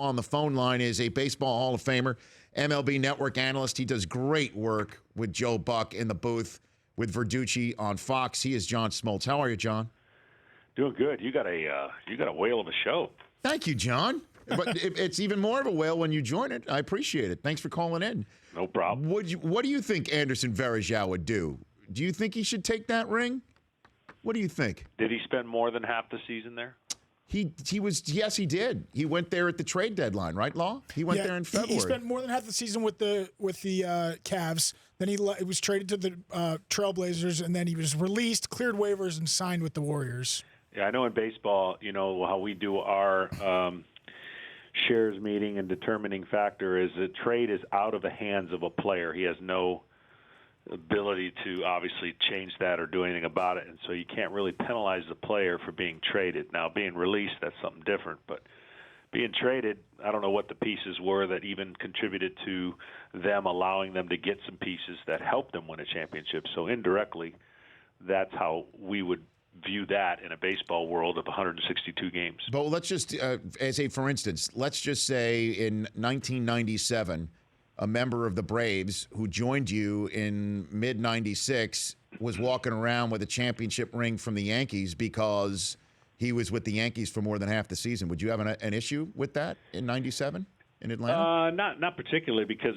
On the phone line is a Baseball Hall of Famer, MLB Network analyst. He does great work with Joe Buck in the booth with Verducci on Fox. He is John Smoltz. How are you, John? Doing good. You got a whale of a show. Thank you, John. But it's even more of a whale when you join it. I appreciate it. Thanks for calling in. No problem. What do you think Anderson Varejao would do? Do you think he should take that ring? What do you think? Did he spend more than half the season there? He was, yes, he did. He went there at the trade deadline, right, Law? He went there in February. He spent more than half the season with the Cavs. Then he was traded to the Trailblazers, and then he was released, cleared waivers, and signed with the Warriors. Yeah, I know in baseball, you know, how we do our shares meeting and determining factor is the trade is out of the hands of a player. He has no ability to obviously change that or do anything about it, and so you can't really penalize the player for being traded. Now, being released, that's something different, but being traded, I don't know what the pieces were that even contributed to them allowing them to get some pieces that helped them win a championship. So indirectly, that's how we would view that in a baseball world of 162 games. But let's just, for instance, let's just say in 1997, a member of the Braves who joined you in mid-96 was walking around with a championship ring from the Yankees because he was with the Yankees for more than half the season. Would you have an issue with that in 97 in Atlanta? Not particularly because,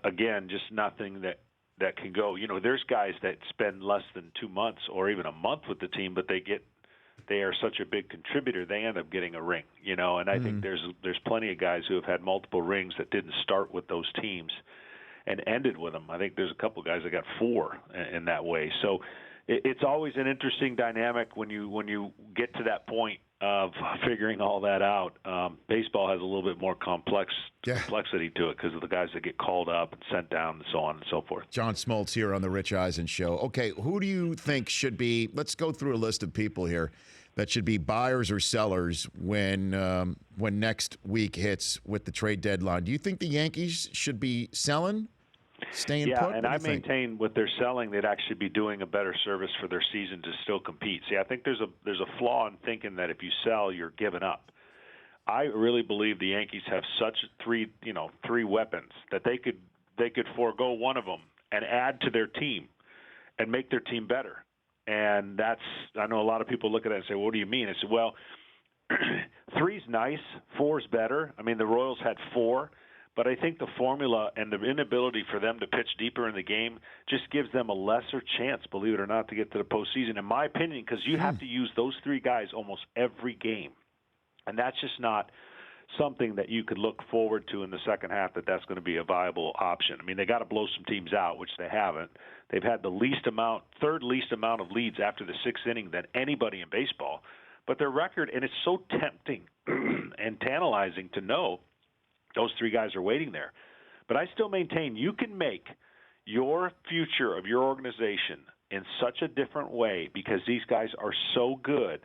again, just nothing that can go. You know, there's guys that spend less than 2 months or even a month with the team, but they are such a big contributor, they end up getting a ring, you know, and I think there's plenty of guys who have had multiple rings that didn't start with those teams and ended with them. I think there's a couple guys that got 4 in that way. So it's always an interesting dynamic when you get to that point of figuring all that out. Baseball has a little bit more complexity to it because of the guys that get called up and sent down and so on and so forth. John Smoltz here on the Rich Eisen Show. Okay, who do you think should be, let's go through a list of people here that should be buyers or sellers when next week hits with the trade deadline. Do you think the Yankees should be selling, staying put? Yeah, and I maintain with their selling, they'd actually be doing a better service for their season to still compete. See, I think there's a flaw in thinking that if you sell, you're giving up. I really believe the Yankees have such three weapons that they could forego one of them and add to their team and make their team better. And I know a lot of people look at it and say, what do you mean? I said, well, 3's nice, 4's better. I mean, the Royals had 4. But I think the formula and the inability for them to pitch deeper in the game just gives them a lesser chance, believe it or not, to get to the postseason, in my opinion, because you have to use those 3 guys almost every game. And that's just not something that you could look forward to in the second half, that's going to be a viable option. I mean, they got to blow some teams out, which they haven't. They've had the third least amount of leads after the 6th inning than anybody in baseball. But their record, and it's so tempting and tantalizing to know those 3 guys are waiting there. But I still maintain you can make your future of your organization in such a different way because these guys are so good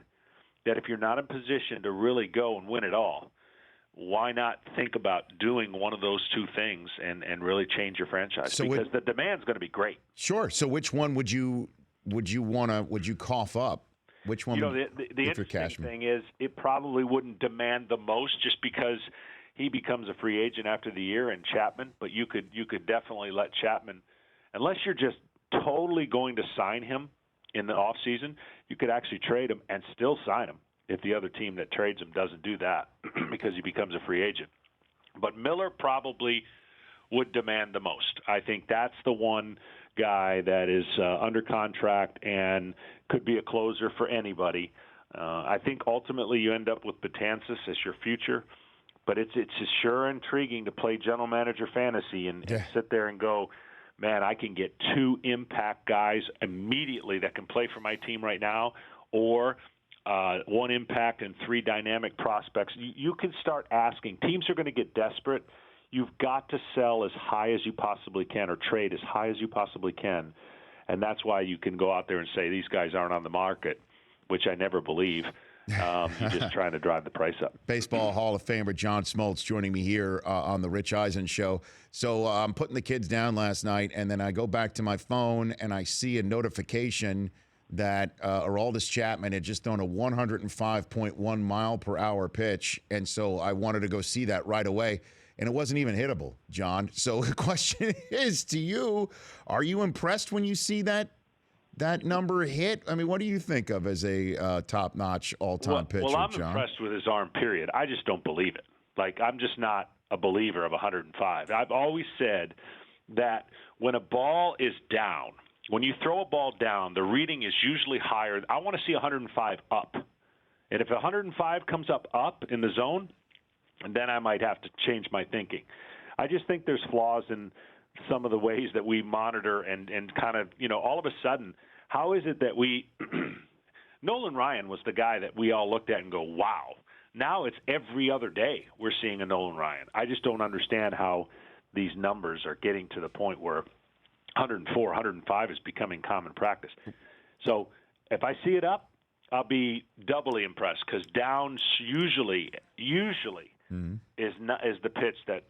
that if you're not in position to really go and win it all, why not think about doing one of those 2 things and really change your franchise? Because the demand's going to be great. Sure. So which one would you cough up? Which one? You know, the interesting thing is it probably wouldn't demand the most just because he becomes a free agent after the year and Chapman, but you could definitely let Chapman, unless you're just totally going to sign him in the offseason, you could actually trade him and still sign him if the other team that trades him doesn't do that because he becomes a free agent. But Miller probably would demand the most. I think that's the one guy that is under contract and could be a closer for anybody. I think ultimately you end up with Betances as your future. But it's sure intriguing to play general manager fantasy and sit there and go, man, I can get 2 impact guys immediately that can play for my team right now, or 1 impact and 3 dynamic prospects. You can start asking. Teams are going to get desperate. You've got to sell as high as you possibly can or trade as high as you possibly can. And that's why you can go out there and say these guys aren't on the market, which I never believe. You're just trying to drive the price up. Baseball Hall of Famer John Smoltz joining me here on the Rich Eisen Show. So I'm putting the kids down last night, and then I go back to my phone, and I see a notification that Aroldis Chapman had just thrown a 105.1 mile per hour pitch, and so I wanted to go see that right away. And it wasn't even hittable, John. So the question is to you, are you impressed when you see that number hit? I mean, what do you think of as a top-notch all-time pitcher, Well, I'm John? impressed with his arm, period. I just don't believe it. Like, I'm just not a believer of 105. I've always said that when a ball is down, when you throw a ball down, the reading is usually higher. I want to see 105 up. And if 105 comes up in the zone, then I might have to change my thinking. I just think there's flaws in some of the ways that we monitor and kind of, all of a sudden, how is it that we – Nolan Ryan was the guy that we all looked at and go, wow. Now it's every other day we're seeing a Nolan Ryan. I just don't understand how these numbers are getting to the point where 104, 105 is becoming common practice. So if I see it up, I'll be doubly impressed because down usually is the pitch that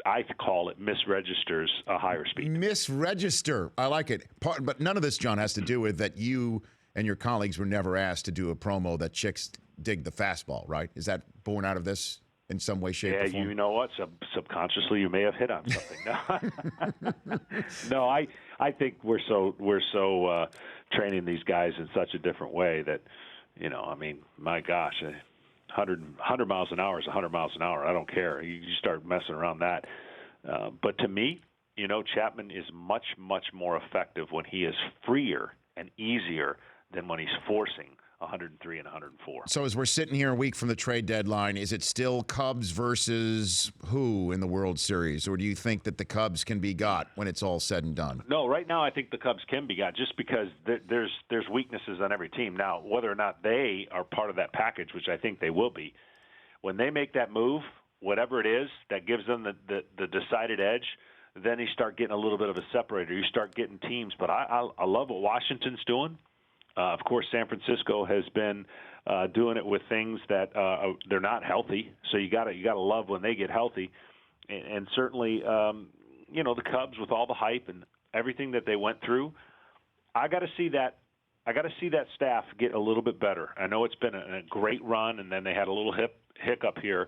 I call it misregisters a higher speed. Misregister. I like it. But none of this, John, has to do with that you and your colleagues were never asked to do a promo that chicks dig the fastball, right? Is that born out of this in some way, shape, or form? You know what? Subconsciously, you may have hit on something. No, I think we're so training these guys in such a different way that, my gosh, 100 miles an hour is 100 miles an hour. I don't care. You start messing around that. But to me, Chapman is much, much more effective when he is freer and easier than when he's forcing 103 and 104. So as we're sitting here a week from the trade deadline, is it still Cubs versus who in the World Series? Or do you think that the Cubs can be got when it's all said and done? No, right now I think the Cubs can be got just because there's weaknesses on every team. Now, whether or not they are part of that package, which I think they will be, when they make that move, whatever it is that gives them the decided edge, then you start getting a little bit of a separator. You start getting teams. But I love what Washington's doing. Of course, San Francisco has been doing it with things that they're not healthy. So you gotta love when they get healthy, and certainly the Cubs with all the hype and everything that they went through. I got to see that. I got to see that staff get a little bit better. I know it's been a great run, and then they had a little hiccup here.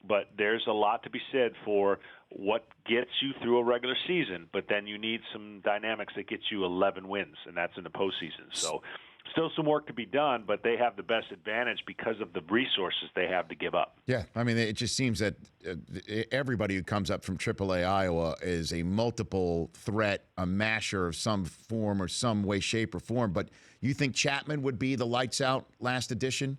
But there's a lot to be said for what gets you through a regular season, but then you need some dynamics that get you 11 wins, and that's in the postseason. So still some work to be done, but they have the best advantage because of the resources they have to give up. Yeah, I mean, it just seems that everybody who comes up from AAA Iowa is a multiple threat, a masher of some form or some way, shape, or form. But you think Chapman would be the lights-out last edition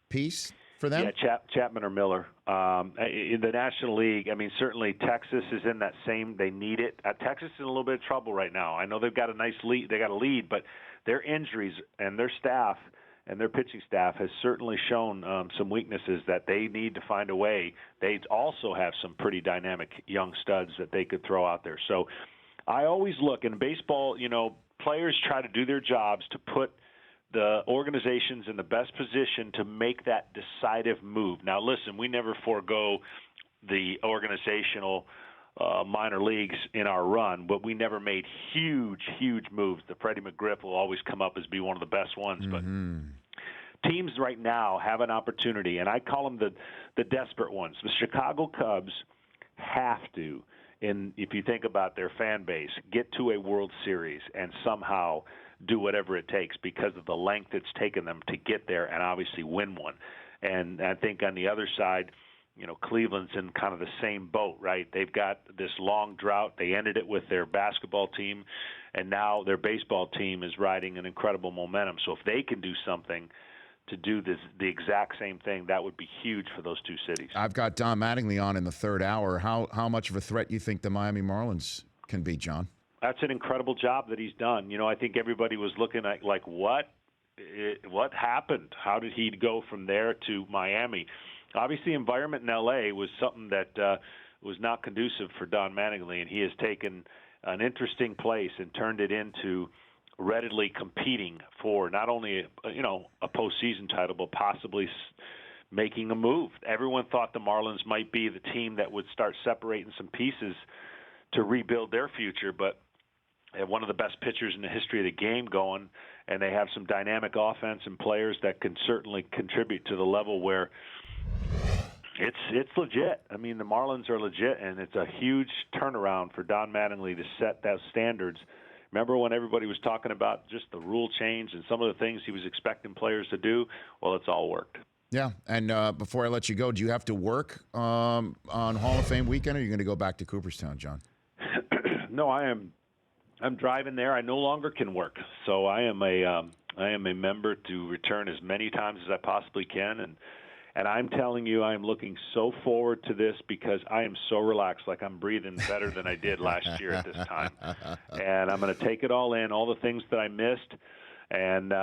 piece for them? Yeah, Chapman or Miller. In the National League, I mean, certainly Texas is in that same. They need it. Texas is in a little bit of trouble right now. I know they've got a nice lead. They got a lead, but their injuries and their staff and their pitching staff has certainly shown some weaknesses that they need to find a way. They also have some pretty dynamic young studs that they could throw out there. So I always look in baseball. Players try to do their jobs to put the organization's in the best position to make that decisive move. Now, listen, we never forego the organizational minor leagues in our run, but we never made huge moves. The Freddie McGriff will always come up as be one of the best ones. Mm-hmm. But teams right now have an opportunity, and I call them the desperate ones. The Chicago Cubs have to, and if you think about their fan base, get to a World Series and somehow do whatever it takes because of the length it's taken them to get there and obviously win one. And I think on the other side, Cleveland's in kind of the same boat, right? They've got this long drought. They ended it with their basketball team, and now their baseball team is riding an incredible momentum. So if they can do something to do the exact same thing, that would be huge for those two cities. I've got Don Mattingly on in the third hour. How much of a threat you think the Miami Marlins can be, John? That's an incredible job that he's done. I think everybody was looking at like, what happened? How did he go from there to Miami? Obviously, environment in L.A. was something that was not conducive for Don Mattingly, and he has taken an interesting place and turned it into readily competing for not only a postseason title, but possibly making a move. Everyone thought the Marlins might be the team that would start separating some pieces to rebuild their future, but They have one of the best pitchers in the history of the game going, and they have some dynamic offense and players that can certainly contribute to the level where it's legit. I mean, the Marlins are legit, and it's a huge turnaround for Don Mattingly to set those standards. Remember when everybody was talking about just the rule change and some of the things he was expecting players to do? Well, it's all worked. Yeah, and before I let you go, do you have to work on Hall of Fame weekend, or are you going to go back to Cooperstown, John? No, I'm driving there. I no longer can work, so I am a member to return as many times as I possibly can, and I'm telling you, I am looking so forward to this because I am so relaxed, like I'm breathing better than I did last year at this time, and I'm going to take it all in, all the things that I missed, and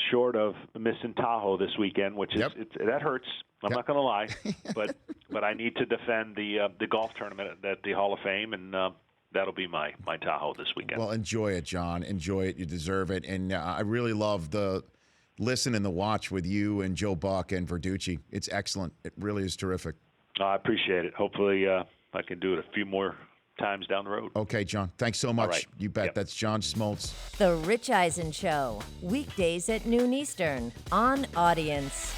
short of missing Tahoe this weekend, which is that hurts. I'm not going to lie, but I need to defend the golf tournament at the Hall of Fame, and that'll be my Tahoe this weekend. Well, enjoy it, John. Enjoy it. You deserve it. And I really love the listen and the watch with you and Joe Buck and Verducci. It's excellent. It really is terrific. I appreciate it. Hopefully, I can do it a few more times down the road. Okay, John. Thanks so much. Right. You bet. Yep. That's John Smoltz. The Rich Eisen Show, weekdays at noon Eastern on Audience.